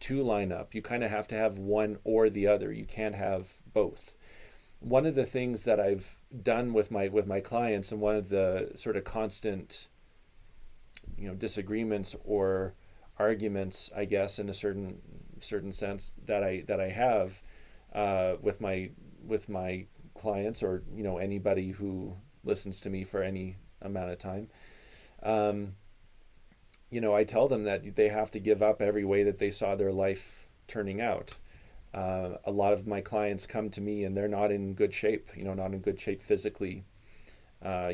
line up. You kind of have to have one or the other. You can't have both. One of the things that I've done with my clients, and one of the sort of constant disagreements or arguments, I guess, in a certain sense, that I have with my clients, or anybody who listens to me for any amount of time. um, I tell them that they have to give up every way that they saw their life turning out. A lot of my clients come to me and they're not in good shape, not in good shape physically,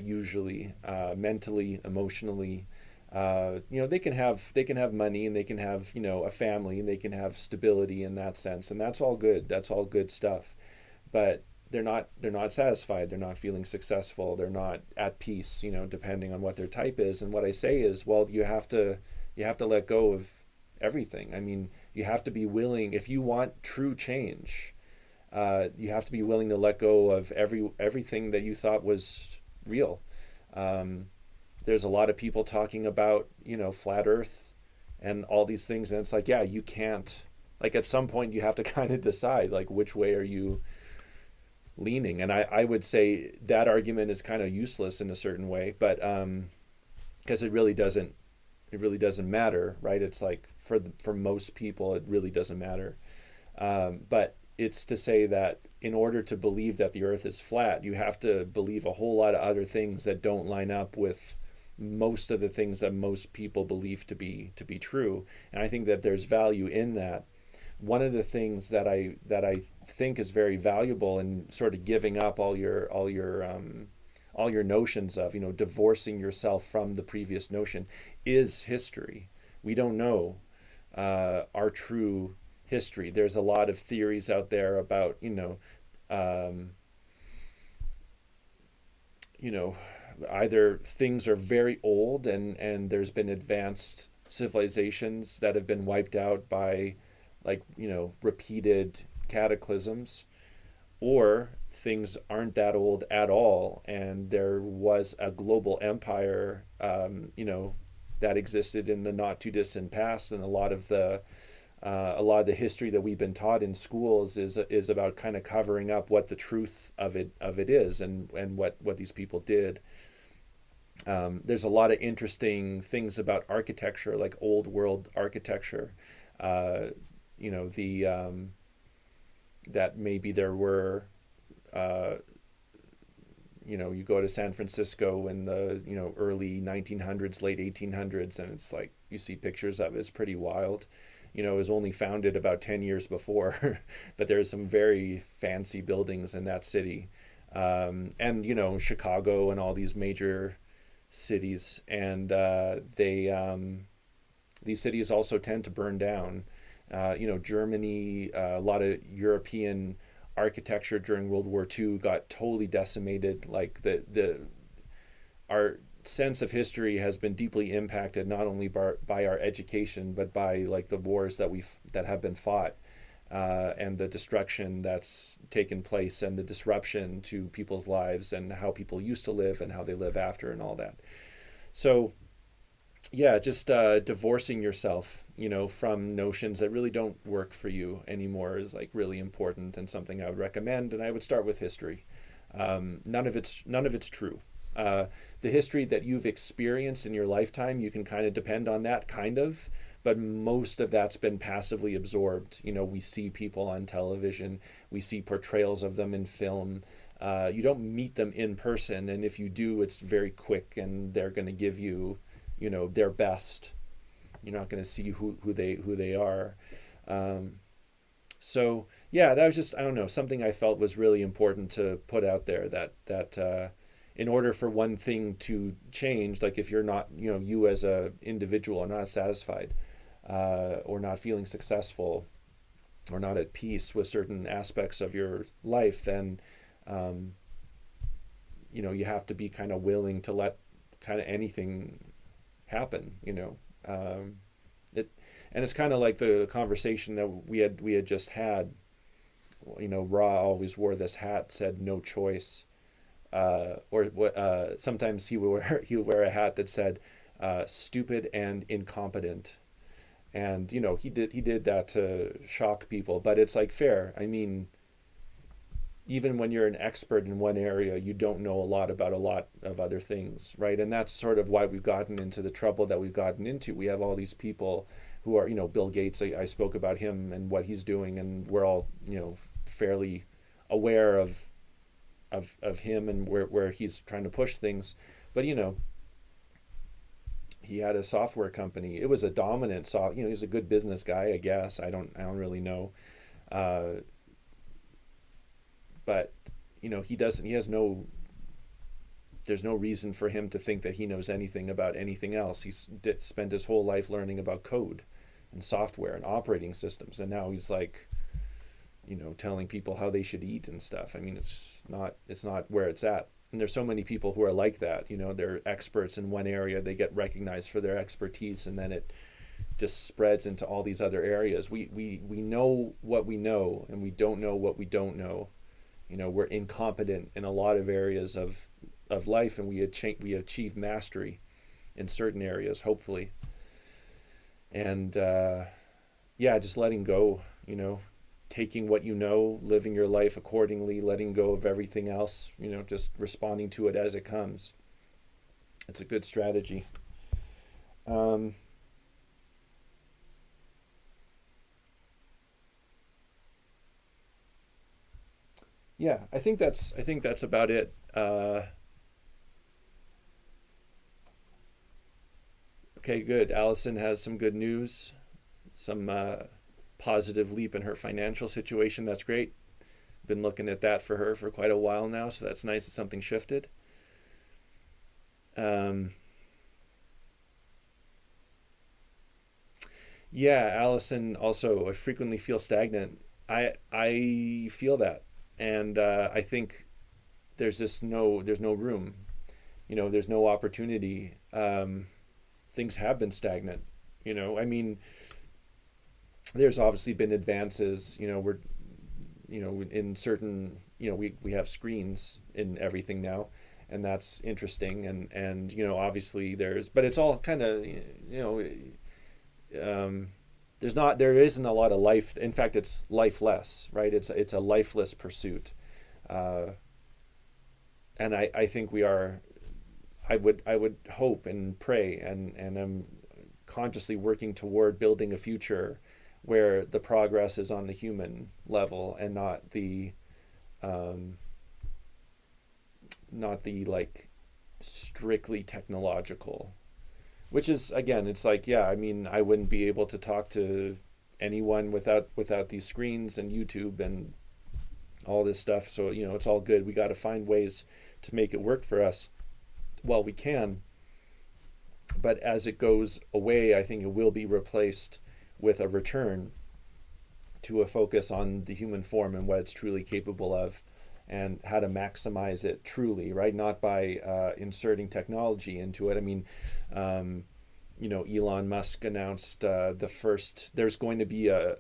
usually, mentally, emotionally. They can have money, and they can have a family, and they can have stability in that sense, and that's all good. That's all good stuff. But they're not satisfied. They're not feeling successful. They're not at peace. Depending on what their type is. And what I say is, well, you have to let go of everything. I mean, you have to be willing, if you want true change. You have to be willing to let go of everything that you thought was real. Um, there's a lot of people talking about flat Earth and all these things, and it's like, yeah, you can't. Like, at some point, you have to kind of decide, like, which way are you leaning. And I would say that argument is kind of useless in a certain way, but because it really doesn't matter, right? It's like, for most people, it really doesn't matter. But it's to say that in order to believe that the Earth is flat, you have to believe a whole lot of other things that don't line up with most of the things that most people believe to be true. And I think that there's value in that. One of the things that I think is very valuable in sort of giving up all your notions of, divorcing yourself from the previous notion, is history. We don't know our true history. There's a lot of theories out there about, um, you know, either things are very old and there's been advanced civilizations that have been wiped out by, like, repeated cataclysms, or things aren't that old at all and there was a global empire, that existed in the not too distant past. And a lot of the history that we've been taught in schools is about kind of covering up what the truth of it is, and what these people did. There's a lot of interesting things about architecture, like old world architecture. Uh, the that maybe there were, uh, you go to San Francisco in the early 1900s, late 1800s, and it's like you see pictures of it. It's pretty wild. It was only founded about 10 years before, but there's some very fancy buildings in that city. And Chicago and all these major cities, and these cities also tend to burn down. Germany, a lot of European architecture during World War II got totally decimated. Like our sense of history has been deeply impacted not only by our education, but by like the wars that have been fought, and the destruction that's taken place, and the disruption to people's lives, and how people used to live and how they live after, and all that. So yeah, just divorcing yourself, from notions that really don't work for you anymore is like really important, and something I would recommend. And I would start with history. None of it's true. The history that you've experienced in your lifetime, you can kind of depend on that, kind of, but most of that's been passively absorbed. We see people on television, we see portrayals of them in film. You don't meet them in person, and if you do, it's very quick, and they're going to give you, their best. You're not going to see who they are. So yeah, that was just, I don't know, something I felt was really important to put out there, that in order for one thing to change, like if you're not, you as a individual are not satisfied, or not feeling successful, or not at peace with certain aspects of your life, then you have to be kind of willing to let kind of anything happen. It and it's kind of like the conversation that we had just had. Ra always wore this hat, said "no choice," or what? Sometimes he would wear a hat that said "stupid and incompetent," and he did that to shock people. But it's like fair. I mean, even when you're an expert in one area, you don't know a lot about a lot of other things, right? And that's sort of why we've gotten into the trouble that we've gotten into. We have all these people who are, Bill Gates. I spoke about him and what he's doing, and we're all, fairly aware of him and where he's trying to push things. But he had a software company. It was a dominant he's a good business guy, I guess. I don't really know. But there's no reason for him to think that he knows anything about anything else. He's spent his whole life learning about code and software and operating systems, and now he's like, telling people how they should eat and stuff. I mean, it's not where it's at. And there's so many people who are like that. They're experts in one area, they get recognized for their expertise, and then it just spreads into all these other areas. We know what we know, and we don't know what we don't know. We're incompetent in a lot of areas of life, and we achieve mastery in certain areas, hopefully. And just letting go, taking what living your life accordingly, letting go of everything else, just responding to it as it comes. It's a good strategy. Yeah, I think that's about it. Okay, good. Allison has some good news, some positive leap in her financial situation. That's great. Been looking at that for her for quite a while now, so that's nice that something shifted. Um, Yeah, Allison, also, I frequently feel stagnant. I feel that, and I think there's no room. There's no opportunity. Things have been stagnant. I mean, there's obviously been advances. We're in certain, we have screens in everything now, and that's interesting. And obviously but it's all kind of, um, there isn't a lot of life. In fact, it's lifeless, right? It's a lifeless pursuit. Uh, and I think we are. I would hope and pray, and I'm consciously working toward building a future where the progress is on the human level and um, not the like strictly technological. Which is, again, it's like, yeah, I mean, I wouldn't be able to talk to anyone without these screens and YouTube and all this stuff. So it's all good. We got to find ways to make it work for us while we can. But as it goes away, I think it will be replaced with a return to a focus on the human form and what it's truly capable of, and how to maximize it truly, right? Not by inserting technology into it. I mean, Elon Musk announced the first. There's going to be a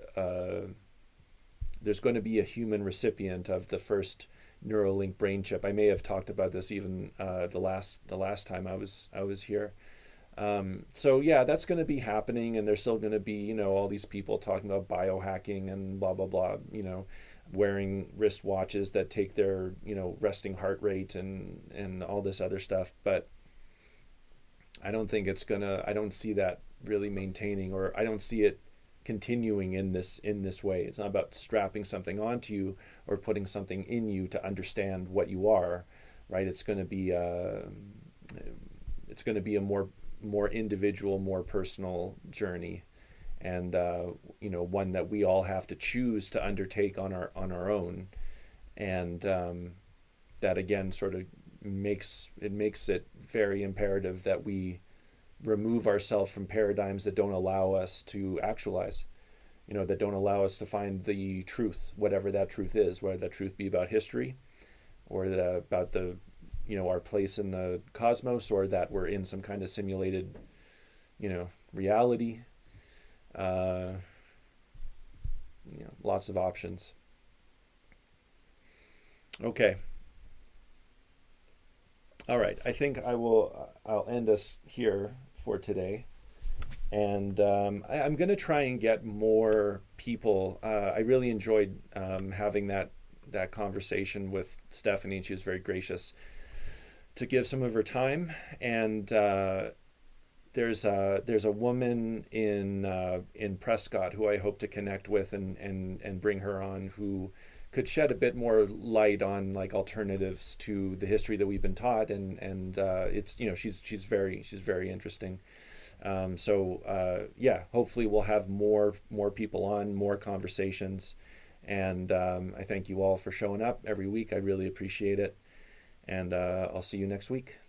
human recipient of the first Neuralink brain chip. I may have talked about this even the last time I was here. So yeah, that's going to be happening, and there's still going to be all these people talking about biohacking and blah blah blah. Wearing wristwatches that take their resting heart rate and all this other stuff. But I don't think it's gonna. I don't see that really maintaining, or I don't see it continuing in this way. It's not about strapping something onto you or putting something in you to understand what you are, right? It's going to be a more individual, more personal journey, and one that we all have to choose to undertake on our own, and that again sort of makes it very imperative that we remove ourselves from paradigms that don't allow us to actualize, that don't allow us to find the truth, whatever that truth is, whether that truth be about history or about our place in the cosmos, or that we're in some kind of simulated, reality. Uh, Lots of options. Okay. All right. I think I'll end us here for today. And I'm going to try and get more people. I really enjoyed having that conversation with Stephanie. She was very gracious to give some of her time. And there's a woman in Prescott who I hope to connect with and bring her on, who could shed a bit more light on like alternatives to the history that we've been taught, and it's she's very interesting. Yeah, hopefully we'll have more people on, more conversations, and I thank you all for showing up every week. I really appreciate it, and I'll see you next week.